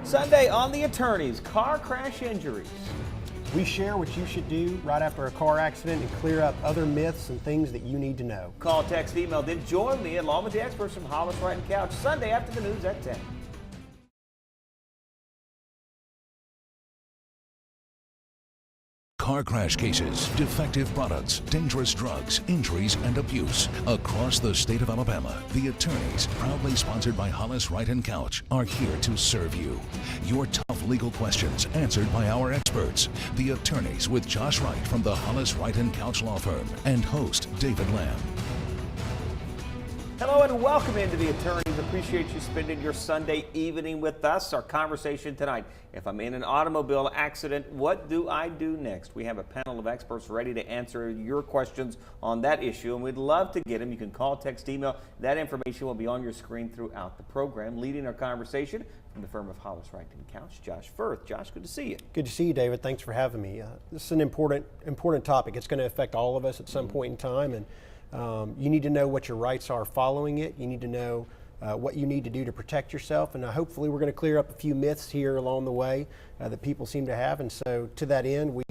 Sunday on The Attorneys, car crash injuries. We share what you should do right after a car accident and clear up other myths and things that you need to know. Call, text, email, then join me along with the experts from Hollis, Wright, and Couch Sunday after the news at 10. Car crash cases, defective products, dangerous drugs, injuries, and abuse. Across the state of Alabama, the attorneys, proudly sponsored by Hollis, Wright, and Couch, are here to serve you. Your tough legal questions answered by our experts. The attorneys with Josh Wright from the Hollis, Wright, and Couch law firm and host David Lamb. Hello and welcome into The Attorneys. Appreciate you spending your Sunday evening with us. Our conversation tonight, if I'm in an automobile accident, what do I do next? We have a panel of experts ready to answer your questions on that issue, and we'd love to get them. You can call, text, email. That information will be on your screen throughout the program. Leading our conversation from the firm of Hollis, Wright, and Couch, Josh Firth. Josh, good to see you. Good to see you, David. Thanks for having me. This is an important topic. It's going to affect all of us at some point in time, and you need to know what your rights are following it. You need to know what you need to do to protect yourself, and hopefully we're going to clear up a few myths here along the way that people seem to have. And so to that end,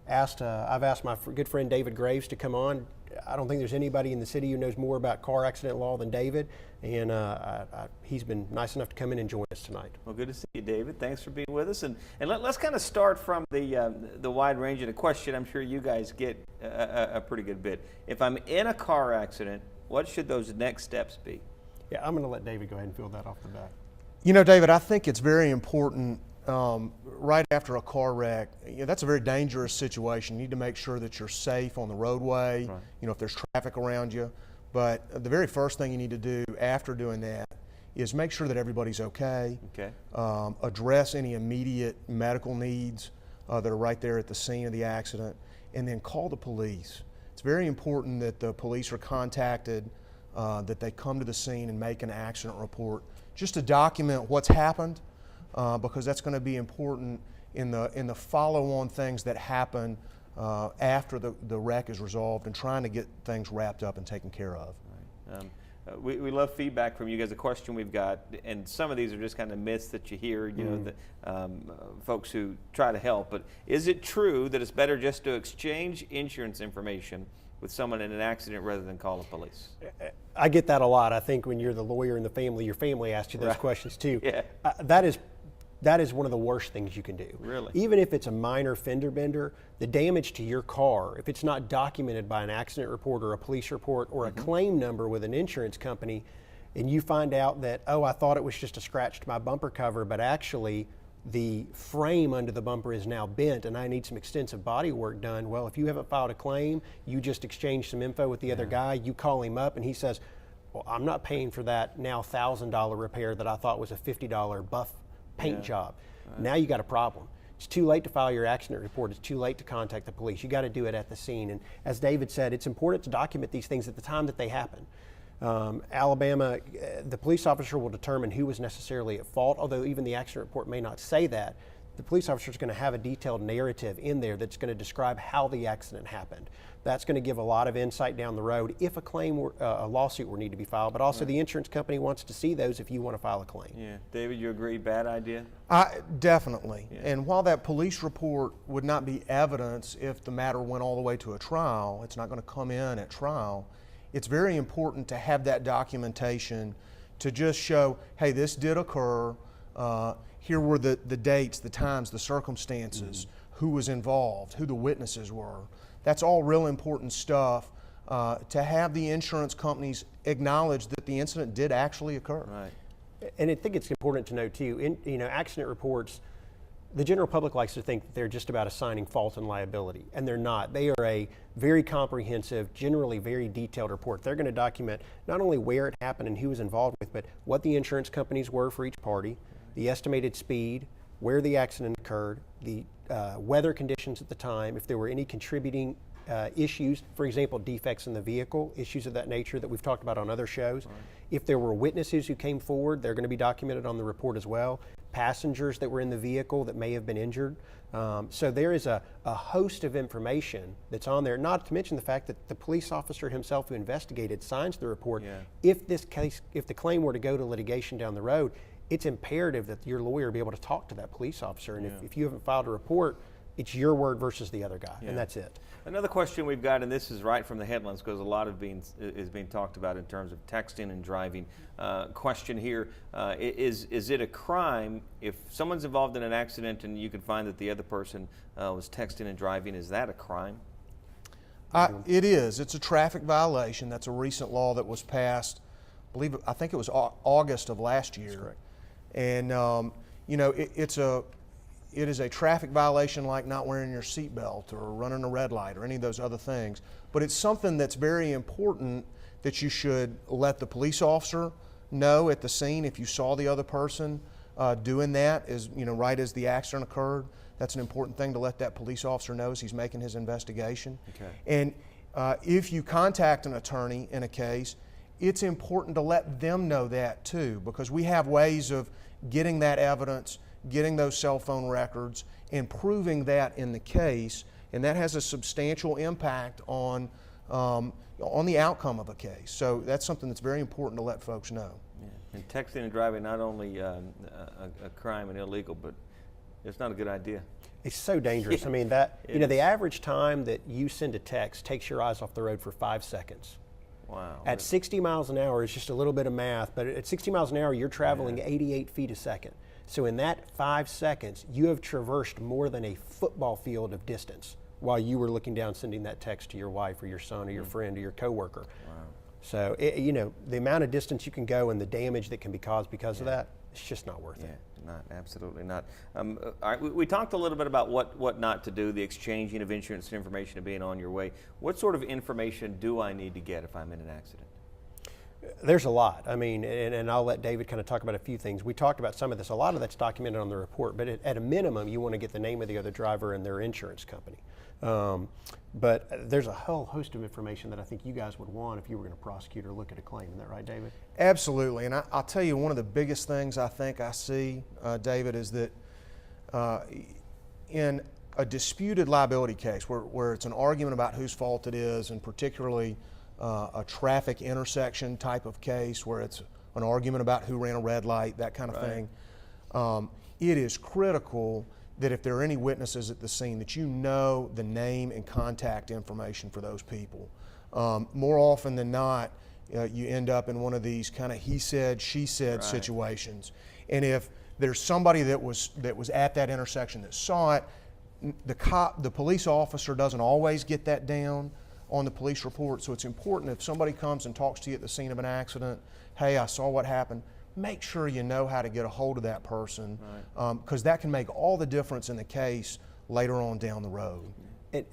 I've asked my good friend David Graves to come on. I don't think there's anybody in the city who knows more about car accident law than David, and he's been nice enough to come in and join us tonight. Well, good to see you, David. Thanks for being with us. And let's kind of start from the wide range of the question. I'm sure you guys get a pretty good bit. If I'm in a car accident, what should those next steps be? Yeah, I'm going to let David go ahead and field that off the bat. You know, David, I think it's very important right after a car wreck. That's a very dangerous situation. You need to make sure that you're safe on the roadway, right. If there's traffic around you. But the very first thing you need to do after doing that is make sure that everybody's okay. Address any immediate medical needs that are right there at the scene of the accident, and then call the police. It's very important that the police are contacted, that they come to the scene and make an accident report just to document what's happened, because that's going to be important in the follow-on things that happen after the wreck is resolved and trying to get things wrapped up and taken care of. Right. We love feedback from you guys. The question we've got, and some of these are just kind of myths that you hear, the folks who try to help, but is it true that it's better just to exchange insurance information with someone in an accident rather than call the police? I get that a lot. I think when you're the lawyer in the family, your family asks you those questions too. Yeah. That is one of the worst things you can do. Really? Even if it's a minor fender bender, the damage to your car, if it's not documented by an accident report or a police report or a claim number with an insurance company, and you find out that, oh, I thought it was just a scratch to my bumper cover, but actually the frame under the bumper is now bent and I need some extensive body work done. Well, if you haven't filed a claim, you just exchanged some info with the other guy, you call him up and he says, well, I'm not paying for that now $1,000 repair that I thought was a $50 buff paint job. Right. Now you got a problem. It's too late to file your accident report. It's too late to contact the police. You got to do it at the scene. And as David said, it's important to document these things at the time that they happen. Alabama, the police officer will determine who was necessarily at fault, although even the accident report may not say that. The police officer is going to have a detailed narrative in there that's going to describe how the accident happened. That's going to give a lot of insight down the road if a lawsuit were need to be filed, but also the insurance company wants to see those if you want to file a claim. Yeah. David, you agree, bad idea? Definitely. Yeah. And while that police report would not be evidence if the matter went all the way to a trial, it's not going to come in at trial, it's very important to have that documentation to just show, hey, this did occur, here were the dates, the times, the circumstances, who was involved, who the witnesses were. That's all real important stuff to have the insurance companies acknowledge that the incident did actually occur. Right. And I think it's important to note too, accident reports, the general public likes to think that they're just about assigning fault and liability, and they're not. They are a very comprehensive, generally very detailed report. They're going to document not only where it happened and who was involved with, but what the insurance companies were for each party, the estimated speed, where the accident occurred, the weather conditions at the time, if there were any contributing issues, for example, defects in the vehicle, issues of that nature that we've talked about on other shows. Right. If there were witnesses who came forward, they're going to be documented on the report as well. Passengers that were in the vehicle that may have been injured. So there is a host of information that's on there, not to mention the fact that the police officer himself who investigated signs the report. Yeah. If the claim were to go to litigation down the road, it's imperative that your lawyer be able to talk to that police officer. And if you haven't filed a report, it's your word versus the other guy, and that's it. Another question we've got, and this is right from the headlines because a lot of is being talked about in terms of texting and driving. Question here, is it a crime if someone's involved in an accident and you can find that the other person was texting and driving? Is that a crime? It is. It's a traffic violation. That's a recent law that was passed, I think it was August of last year. That's correct. And you know, it is a traffic violation like not wearing your seatbelt or running a red light or any of those other things. But it's something that's very important that you should let the police officer know at the scene if you saw the other person doing that, right as the accident occurred. That's an important thing to let that police officer know as he's making his investigation. Okay. And if you contact an attorney in a case, it's important to let them know that too, because we have ways of getting that evidence, getting those cell phone records, and proving that in the case, and that has a substantial impact on the outcome of a case. So that's something that's very important to let folks know. Yeah. And texting and driving, not only a crime and illegal, but it's not a good idea. It's so dangerous. I mean, the average time that you send a text takes your eyes off the road for 5 seconds. Wow. At 60 miles an hour, it's just a little bit of math, but at 60 miles an hour, you're traveling 88 feet a second. So in that 5 seconds, you have traversed more than a football field of distance while you were looking down sending that text to your wife or your son or your friend or your coworker. Wow. So, the amount of distance you can go and the damage that can be caused because of that, it's just not worth it. Not, absolutely not. All right, we talked a little bit about what not to do, the exchanging of insurance information and being on your way. What sort of information do I need to get if I'm in an accident? There's a lot. I mean, and I'll let David kind of talk about a few things. We talked about some of this. A lot of that's documented on the report, but at a minimum, you want to get the name of the other driver and their insurance company. But there's a whole host of information that I think you guys would want if you were going to prosecute or look at a claim. Isn't that right, David? Absolutely. And I'll tell you, one of the biggest things I think I see, David, is that in a disputed liability case where it's an argument about whose fault it is, and particularly a traffic intersection type of case where it's an argument about who ran a red light, that kind of thing, it is critical that if there are any witnesses at the scene, that you know the name and contact information for those people. More often than not, you end up in one of these kind of he said, she said situations. And if there's somebody that was at that intersection that saw it, the police officer doesn't always get that down on the police report. So it's important if somebody comes and talks to you at the scene of an accident, hey, I saw what happened, make sure you know how to get a hold of that person, because that can make all the difference in the case later on down the road.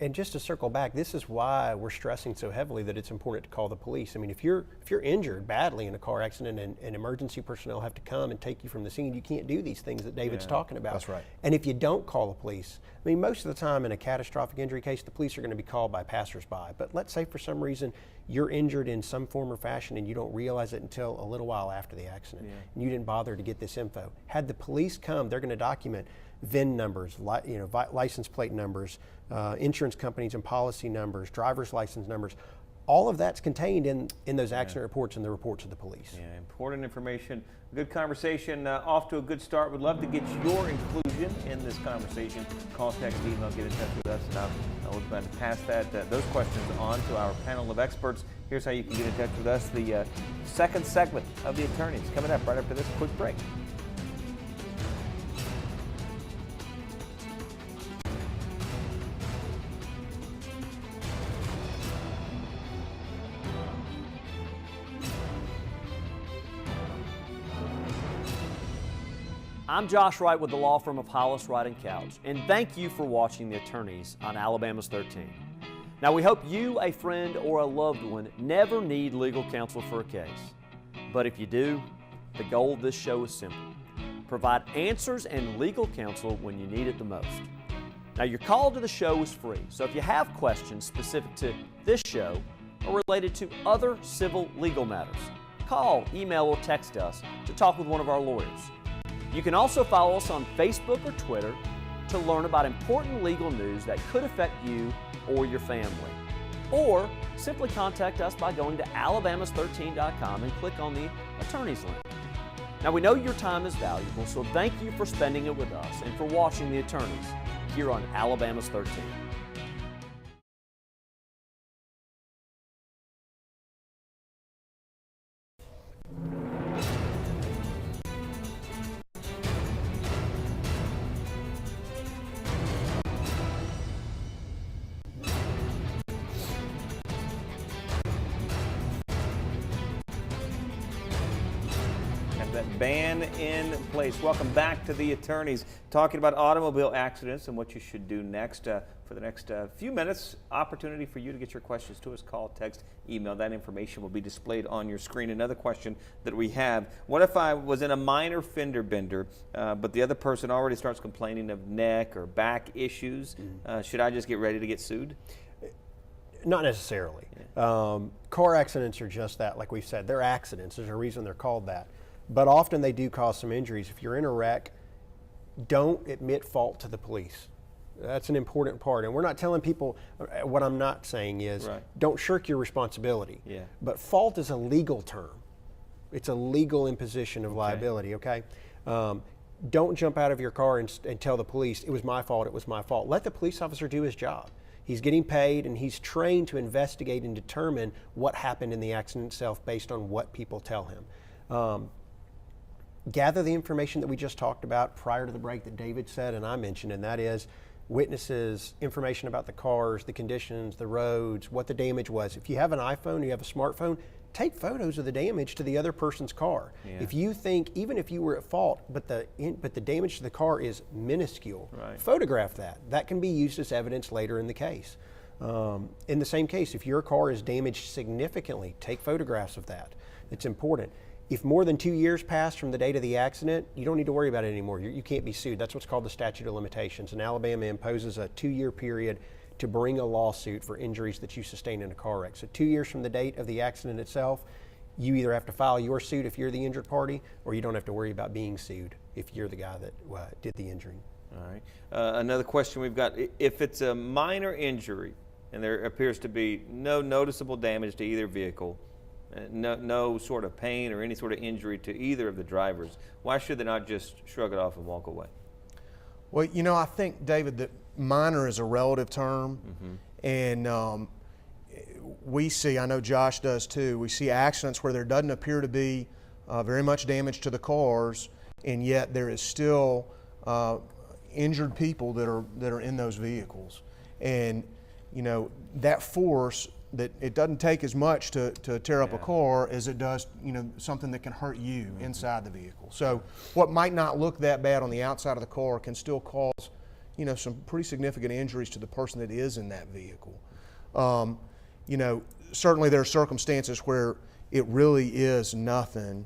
And just to circle back, this is why we're stressing so heavily that it's important to call the police. I mean, if you're injured badly in a car accident and emergency personnel have to come and take you from the scene, you can't do these things that David's talking about. That's right. And if you don't call the police, I mean, most of the time in a catastrophic injury case, the police are going to be called by passersby. But let's say for some reason you're injured in some form or fashion and you don't realize it until a little while after the accident, and you didn't bother to get this info. Had the police come, they're going to document VIN numbers, license plate numbers, insurance companies and policy numbers, driver's license numbers. All of that's contained in those accident reports and the reports of the police. Yeah, important information. Good conversation, off to a good start. Would love to get your inclusion in this conversation. Call, text, email, get in touch with us, and I'll plan to pass those questions on to our panel of experts. Here's how you can get in touch with us. The second segment of The Attorneys coming up right after this quick break. I'm Josh Wright with the law firm of Hollis, Wright & Couch, and thank you for watching The Attorneys on Alabama's 13. Now, we hope you, a friend, or a loved one never need legal counsel for a case. But if you do, the goal of this show is simple. Provide answers and legal counsel when you need it the most. Now, your call to the show is free, so if you have questions specific to this show or related to other civil legal matters, call, email, or text us to talk with one of our lawyers. You can also follow us on Facebook or Twitter to learn about important legal news that could affect you or your family. Or simply contact us by going to alabamas13.com and click on the Attorneys link. Now, we know your time is valuable, so thank you for spending it with us and for watching The Attorneys here on Alabama's 13. That ban in place. Welcome back to The Attorneys, talking about automobile accidents and what you should do next. For the next few minutes, opportunity for you to get your questions to us. Call, text, email. That information will be displayed on your screen. Another question that we have: what if I was in a minor fender bender, but the other person already starts complaining of neck or back issues? Should I just get ready to get sued? Not necessarily. Car accidents are just that. Like we've said, they're accidents. There's a reason they're called that. But often they do cause some injuries. If you're in a wreck, don't admit fault to the police. That's an important part. And we're not telling people, what I'm not saying is, don't shirk your responsibility. But fault is a legal term. It's a legal imposition of liability, okay? Don't jump out of your car and tell the police, it was my fault, it was my fault. Let the police officer do his job. He's getting paid and he's trained to investigate and determine what happened in the accident itself based on what people tell him. Gather the information that we just talked about prior to the break that David said and I mentioned, and that is witnesses, information about the cars, the conditions, the roads, what the damage was. If you have an iPhone, you have a smartphone, take photos of the damage to the other person's car. If you think, even if you were at fault, but the damage to the car is minuscule, photograph that. That can be used as evidence later in the case. In the same case, if your car is damaged significantly, take photographs of that. It's important. If more than 2 years passed from the date of the accident, you don't need to worry about it anymore. You can't be sued. That's what's called the statute of limitations. And Alabama imposes a 2-year period to bring a lawsuit for injuries that you sustain in a car wreck. So 2 years from the date of the accident itself, you either have to file your suit if you're the injured party, or you don't have to worry about being sued if you're the guy that did the injury. All right. Another question we've got: if it's a minor injury and there appears to be no noticeable damage to either vehicle, no sort of pain or any sort of injury to either of the drivers, why should they not just shrug it off and walk away? Well, you know, I think, David, that minor is a relative term. And we see, I know Josh does too, we see accidents where there doesn't appear to be very much damage to the cars, and yet there is still injured people that are in those vehicles. And, you know, that force, that it doesn't take as much to tear up a car as it does, you know, something that can hurt you inside the vehicle. So what might not look that bad on the outside of the car can still cause, you know, some pretty significant injuries to the person that is in that vehicle. You know, certainly there are circumstances where it really is nothing,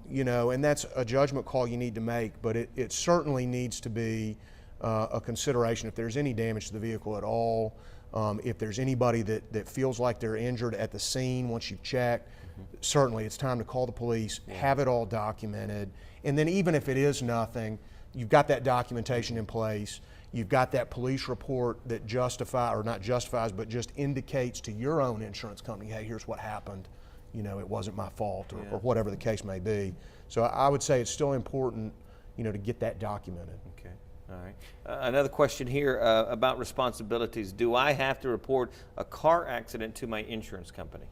you know, and that's a judgment call you need to make, but it certainly needs to be a consideration if there's any damage to the vehicle at all. If there's anybody that feels like they're injured at the scene once you've checked, certainly it's time to call the police, have it all documented, and then even if it is nothing, you've got that documentation in place, you've got that police report that not justifies, but just indicates to your own insurance company, hey, here's what happened, you know, it wasn't my fault, or whatever the case may be. So I would say it's still important, you know, to get that documented. Okay. All right. Another question here about responsibilities. Do I have to report a car accident to my insurance company?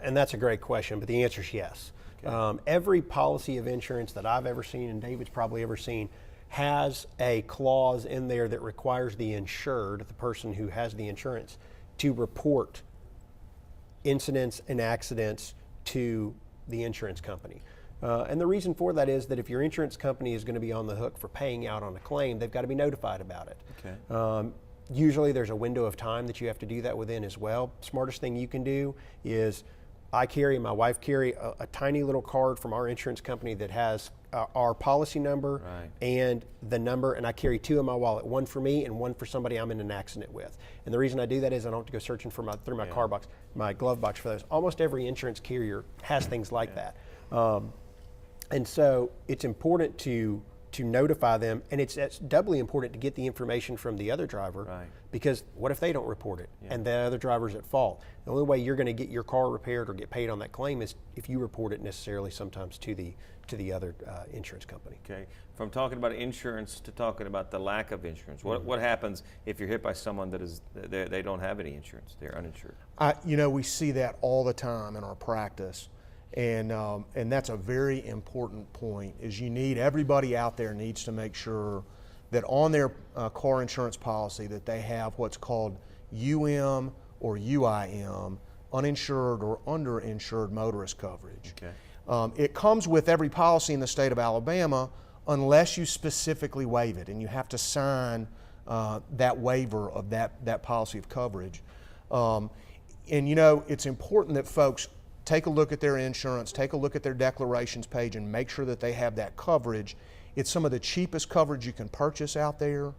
And that's a great question, but the answer is yes. Okay. Every policy of insurance that I've ever seen, and David's probably ever seen, has a clause in there that requires the insured, the person who has the insurance, to report incidents and accidents to the insurance company. And the reason for that is that if your insurance company is going to be on the hook for paying out on a claim, they've got to be notified about it. Okay. Usually there's a window of time that you have to do that within as well. Smartest thing you can do is my wife carry a tiny little card from our insurance company that has our policy number and the number, and I carry 2 in my wallet, one for me and one for somebody I'm in an accident with. And the reason I do that is I don't have to go searching through my glove box for those. Almost every insurance carrier has things like that. And so it's important to to notify them, and it's doubly important to get the information from the other driver, Right. because what if they don't report it and the other driver's at fault? The only way you're going to get your car repaired or get paid on that claim is if you report it necessarily sometimes to the other insurance company. Okay, from talking about insurance to talking about the lack of insurance, what happens if you're hit by someone that is they don't have any insurance, they're uninsured? We see that all the time in our practice, and that's a very important point. Is everybody out there needs to make sure that on their car insurance policy that they have what's called UM or UIM, uninsured or underinsured motorist coverage. Okay. It comes with every policy in the state of Alabama unless you specifically waive it, and you have to sign that waiver of that policy of coverage. It's important that folks take a look at their insurance, take a look at their declarations page, and make sure that they have that coverage. It's some of the cheapest coverage you can purchase out there,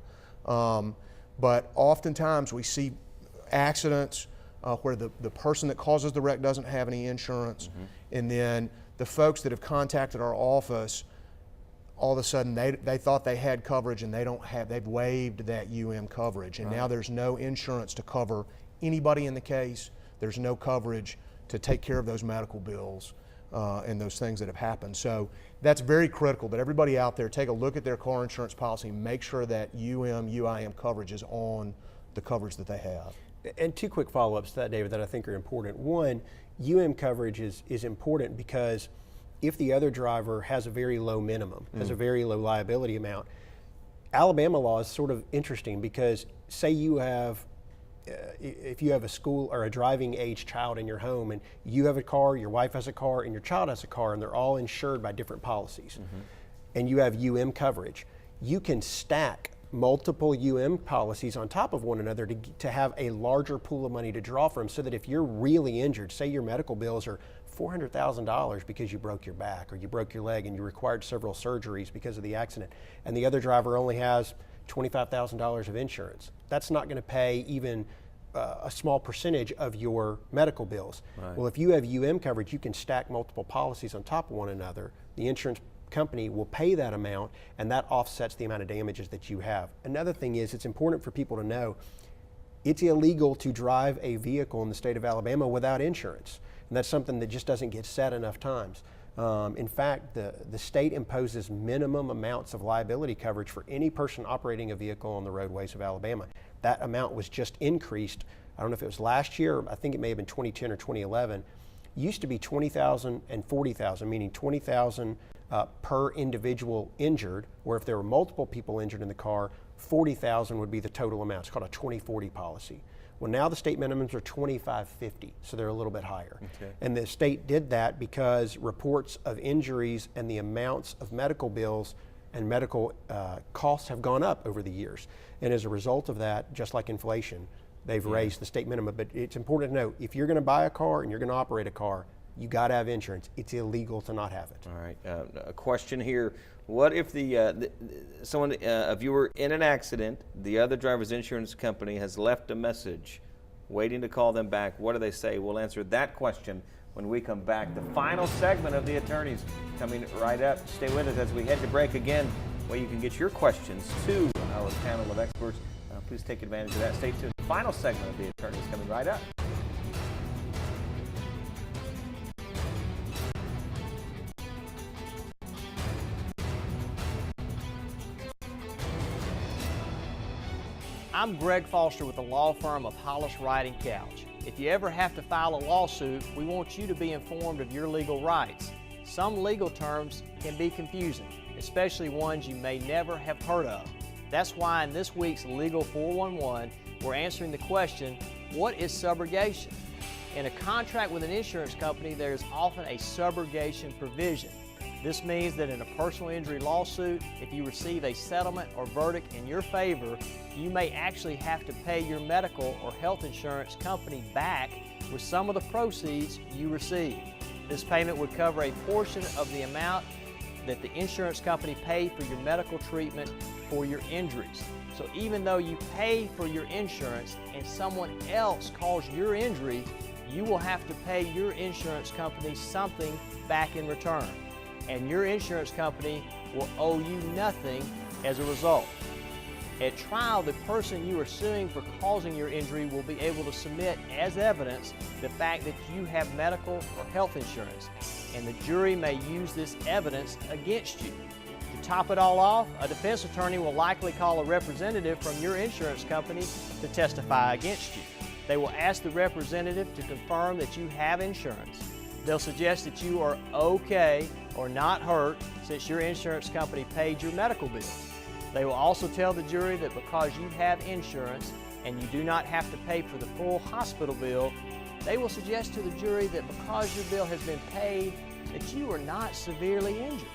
but oftentimes we see accidents where the person that causes the wreck doesn't have any insurance, and then the folks that have contacted our office, all of a sudden they thought they had coverage and they've waived that coverage, and now there's no insurance to cover anybody in the case. There's no coverage to take care of those medical bills and those things that have happened. So that's very critical that everybody out there take a look at their car insurance policy, make sure that UIM coverage is on the coverage that they have. And two quick follow-ups to that, David, that I think are important. One, coverage is important because if the other driver has a very low minimum, has a very low liability amount, Alabama law is sort of interesting because say you have if you have a school or a driving age child in your home and you have a car, your wife has a car, and your child has a car, and they're all insured by different policies, and you have coverage, you can stack multiple policies on top of one another to have a larger pool of money to draw from, so that if you're really injured, say your medical bills are $400,000 because you broke your back or you broke your leg and you required several surgeries because of the accident, and the other driver only has $25,000 of insurance, that's not going to pay even a small percentage of your medical bills. Right. Well, if you have coverage, you can stack multiple policies on top of one another. The insurance company will pay that amount, and that offsets the amount of damages that you have. Another thing is, it's important for people to know it's illegal to drive a vehicle in the state of Alabama without insurance, and that's something that just doesn't get said enough times. In fact, the state imposes minimum amounts of liability coverage for any person operating a vehicle on the roadways of Alabama. That amount was just increased. I don't know if it was last year, I think it may have been 2010 or 2011. It used to be $20,000 and $40,000, meaning $20,000 per individual injured, where if there were multiple people injured in the car, $40,000 would be the total amount. It's called a 20/40 policy. Well, now the state minimums are $25.50, so they're a little bit higher. Okay. And the state did that because reports of injuries and the amounts of medical bills and medical costs have gone up over the years. And as a result of that, just like inflation, they've raised the state minimum. But it's important to know, if you're going to buy a car and you're going to operate a car, you got to have insurance. It's illegal to not have it. All right. A question here: what if a viewer in an accident, the other driver's insurance company has left a message, waiting to call them back? What do they say? We'll answer that question when we come back. The final segment of The Attorneys coming right up. Stay with us as we head to break again, where you can get your questions to our panel of experts. Please take advantage of that. Stay tuned. The final segment of The Attorneys coming right up. I'm Greg Foster with the law firm of Hollis, Wright & Couch. If you ever have to file a lawsuit, we want you to be informed of your legal rights. Some legal terms can be confusing, especially ones you may never have heard of. That's why in this week's Legal 411, we're answering the question, what is subrogation? In a contract with an insurance company, there is often a subrogation provision. This means that in a personal injury lawsuit, if you receive a settlement or verdict in your favor, you may actually have to pay your medical or health insurance company back with some of the proceeds you receive. This payment would cover a portion of the amount that the insurance company paid for your medical treatment for your injuries. So even though you pay for your insurance and someone else caused your injury, you will have to pay your insurance company something back in return. And your insurance company will owe you nothing as a result. At trial, the person you are suing for causing your injury will be able to submit as evidence the fact that you have medical or health insurance, and the jury may use this evidence against you. To top it all off, a defense attorney will likely call a representative from your insurance company to testify against you. They will ask the representative to confirm that you have insurance. They'll suggest that you are okay or not hurt since your insurance company paid your medical bills. They will also tell the jury that because you have insurance and you do not have to pay for the full hospital bill, they will suggest to the jury that because your bill has been paid, that you are not severely injured.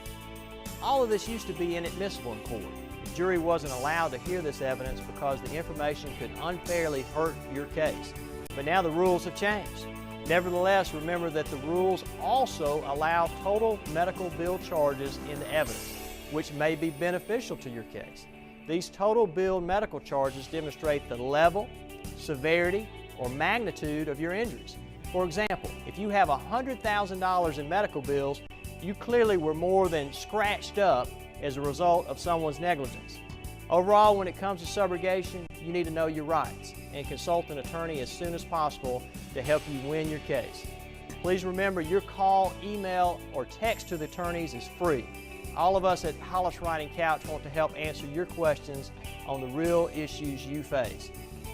All of this used to be inadmissible in court. The jury wasn't allowed to hear this evidence because the information could unfairly hurt your case. But now the rules have changed. Nevertheless, remember that the rules also allow total medical bill charges in the evidence, which may be beneficial to your case. These total bill medical charges demonstrate the level, severity, or magnitude of your injuries. For example, if you have $100,000 in medical bills, you clearly were more than scratched up as a result of someone's negligence. Overall, when it comes to subrogation, you need to know your rights and consult an attorney as soon as possible to help you win your case. Please remember, your call, email, or text to the attorneys is free. All of us at Hollis, Wright & Couch want to help answer your questions on the real issues you face.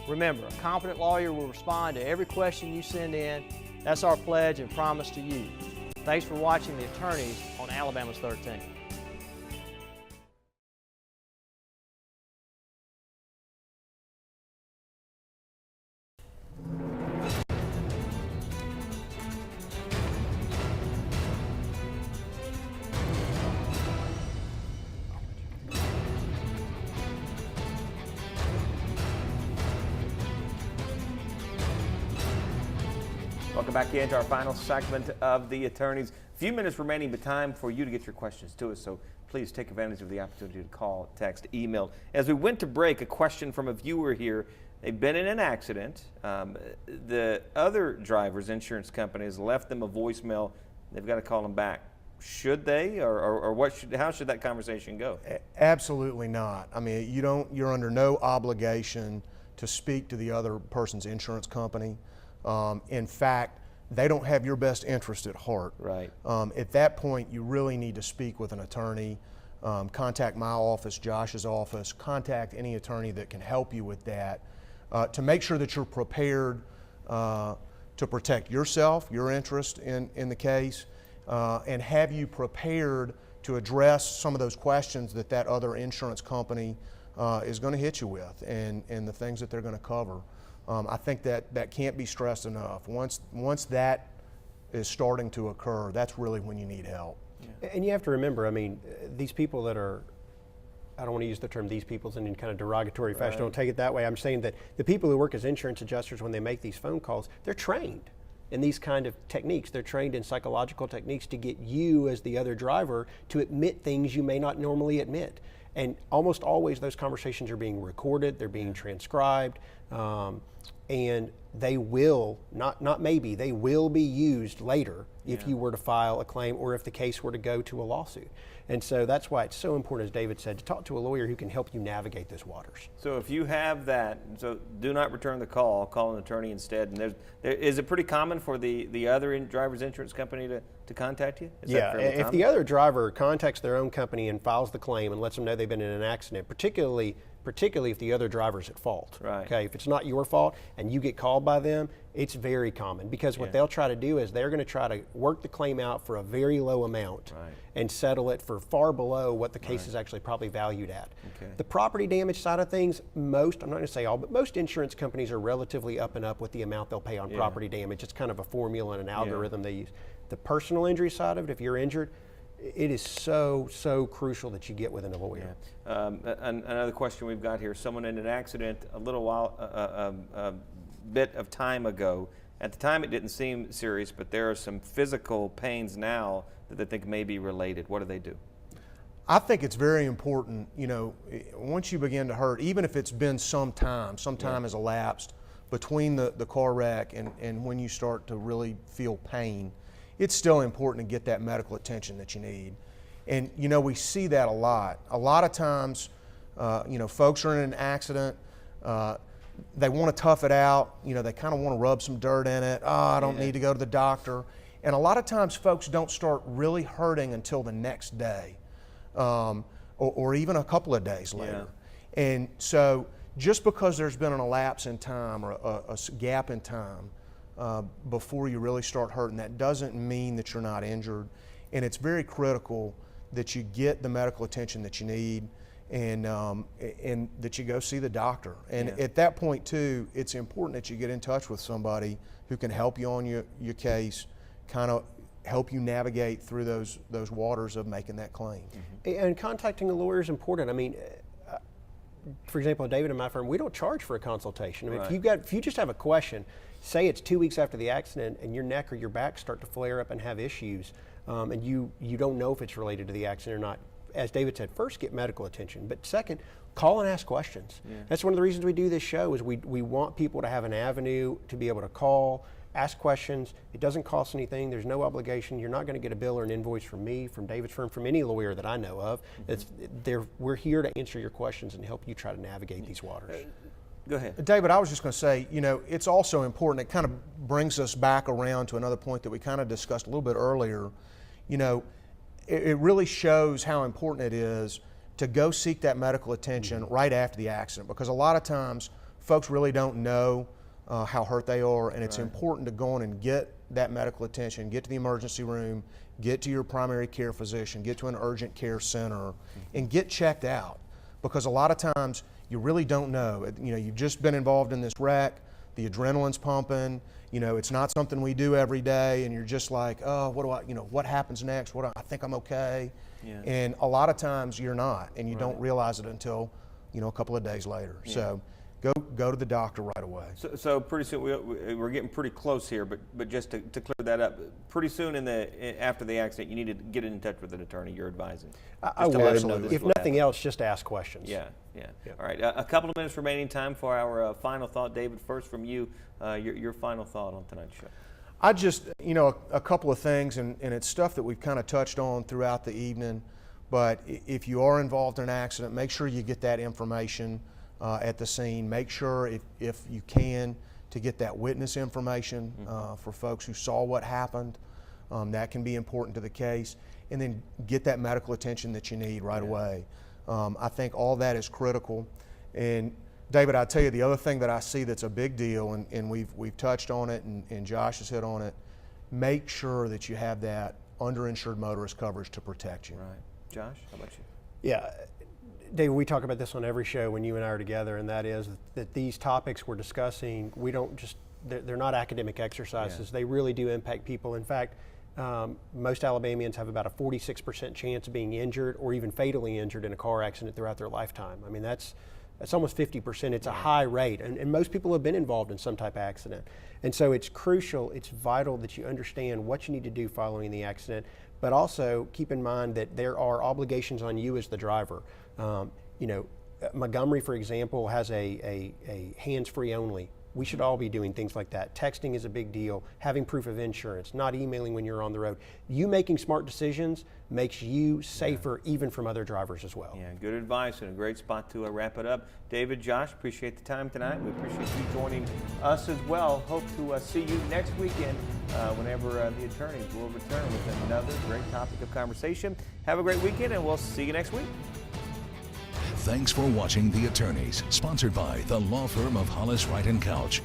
Remember, a competent lawyer will respond to every question you send in. That's our pledge and promise to you. Thanks for watching The Attorneys on Alabama's 13. Welcome back into our final segment of The Attorneys. A few minutes remaining, but time for you to get your questions to us, so please take advantage of the opportunity to call, text, email. As we went to break, a question from a viewer here. They've been in an accident. The other driver's insurance company has left them a voicemail. They've got to call them back. Should they, or how should that conversation go? Absolutely not. I mean, you're under no obligation to speak to the other person's insurance company. In fact, they don't have your best interest at heart. Right. At that point, you really need to speak with an attorney. Contact my office, Josh's office, contact any attorney that can help you with that to make sure that you're prepared to protect yourself, your interest in the case, and have you prepared to address some of those questions that other insurance company is going to hit you with and the things that they're going to cover. I think that can't be stressed enough. Once that is starting to occur, that's really when you need help. Yeah. And you have to remember, I mean, these people that are, I don't want to use the term these people's in any kind of derogatory fashion, don't take it that way. I'm saying that the people who work as insurance adjusters, when they make these phone calls, they're trained in these kind of techniques. They're trained in psychological techniques to get you as the other driver to admit things you may not normally admit. And almost always those conversations are being recorded, they're being transcribed, and they will, not maybe, they will be used later if you were to file a claim or if the case were to go to a lawsuit. And so that's why it's so important, as David said, to talk to a lawyer who can help you navigate those waters. So if you have that, so do not return the call, call an attorney instead. And is it pretty common for the other driver's insurance company to contact you? Is that fairly if common? the other driver contacts their own company and files the claim and lets them know they've been in an accident, particularly if the other driver's at fault. Right. Okay, if it's not your fault and you get called by them, it's very common because what they'll try to do is they're going to try to work the claim out for a very low amount and settle it for far below what the case is actually probably valued at. Okay. The property damage side of things, I'm not going to say all, but most insurance companies are relatively up and up with the amount they'll pay on property damage. It's kind of a formula and an algorithm they use. The personal injury side of it, if you're injured, it is so crucial that you get with a lawyer. Another question we've got here: someone in an accident a little while, a bit of time ago. At the time, it didn't seem serious, but there are some physical pains now that they think may be related. What do they do? I think it's very important. You know, once you begin to hurt, even if it's been some time has elapsed between the car wreck and when you start to really feel pain, it's still important to get that medical attention that you need. And we see that a lot. A lot of times, folks are in an accident, they want to tough it out, they kind of want to rub some dirt in it. Oh, I don't need to go to the doctor. And a lot of times folks don't start really hurting until the next day, or even a couple of days later. And so just because there's been an elapse in time or a gap in time before you really start hurting, that doesn't mean that you're not injured. And it's very critical that you get the medical attention that you need, and that you go see the doctor. And at that point too, it's important that you get in touch with somebody who can help you on your case, kind of help you navigate through those waters of making that claim. And contacting a lawyer is important. I mean, for example, David and my firm, we don't charge for a consultation. I mean, if you just have a question, say it's 2 weeks after the accident and your neck or your back start to flare up and have issues, and you don't know if it's related to the accident or not, as David said, first get medical attention, but second, call and ask questions. That's one of the reasons we do this show, is we want people to have an avenue to be able to call, ask questions. It doesn't cost anything. There's no obligation. You're not going to get a bill or an invoice from me, from David's firm, from any lawyer that I know of. We're here to answer your questions and help you try to navigate these waters. Go ahead. David, I was just going to say, it's also important. It kind of brings us back around to another point that we kind of discussed a little bit earlier. It really shows how important it is to go seek that medical attention right after the accident, because a lot of times folks really don't know how hurt they are, and it's important to go on and get that medical attention, get to the emergency room, get to your primary care physician, get to an urgent care center, and get checked out, because a lot of times you really don't know. You've just been involved in this wreck, the adrenaline's pumping, it's not something we do every day, and you're just like, oh, what happens next? I think I'm okay. And a lot of times you're not, and you don't realize it until, a couple of days later. So go to the doctor right away. So pretty soon, we're getting pretty close here, but just to clear that up, pretty soon after the accident, you need to get in touch with an attorney you're advising. I would. If nothing else, just ask questions. Yeah. All right, a couple of minutes remaining time for our final thought. David, first from you, your final thought on tonight's show. I just, a couple of things, and it's stuff that we've kind of touched on throughout the evening, but if you are involved in an accident, make sure you get that information at the scene. Make sure, if you can, to get that witness information for folks who saw what happened. That can be important to the case. And then get that medical attention that you need right away. I think all that is critical. And David, I'll tell you the other thing that I see that's a big deal, and we've touched on it, and Josh has hit on it, make sure that you have that underinsured motorist coverage to protect you. Right. Josh, how about you? Yeah. David, we talk about this on every show when you and I are together, and that is that these topics we're discussing, they're not academic exercises. They really do impact people. In fact, most Alabamians have about a 46% chance of being injured or even fatally injured in a car accident throughout their lifetime. I mean, that's almost 50%. It's a high rate, and most people have been involved in some type of accident. And so it's crucial, it's vital that you understand what you need to do following the accident, but also keep in mind that there are obligations on you as the driver. Montgomery, for example, has a hands-free only. We should all be doing things like that. Texting is a big deal. Having proof of insurance, not emailing when you're on the road. You making smart decisions makes you safer even from other drivers as well. Yeah, good advice and a great spot to wrap it up. David, Josh, appreciate the time tonight. We appreciate you joining us as well. Hope to see you next weekend whenever the attorneys will return with another great topic of conversation. Have a great weekend, and we'll see you next week. Thanks for watching The Attorneys, sponsored by the law firm of Hollis, Wright & Couch.